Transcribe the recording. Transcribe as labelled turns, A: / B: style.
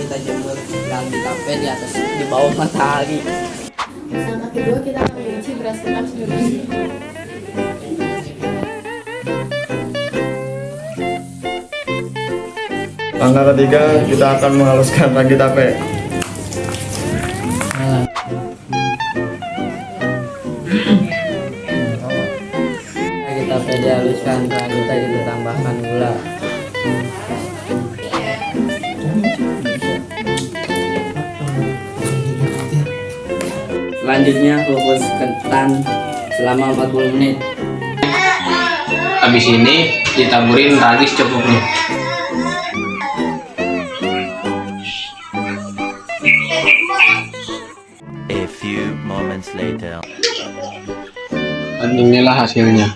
A: kita jemur lagi tape di atas di bawah matahari.
B: Sama kedua kita akan mencuci beras ketan Indonesia.
C: Langkah ketiga kita akan menghaluskan ragi tape.
A: Ragi tape dihaluskan, selanjutnya kita tambahkan gula. Selanjutnya kukus ketan selama 40 menit.
D: Habis ini ditaburin ragi secukupnya.
E: A few moments later.
D: Dan inilah hasilnya.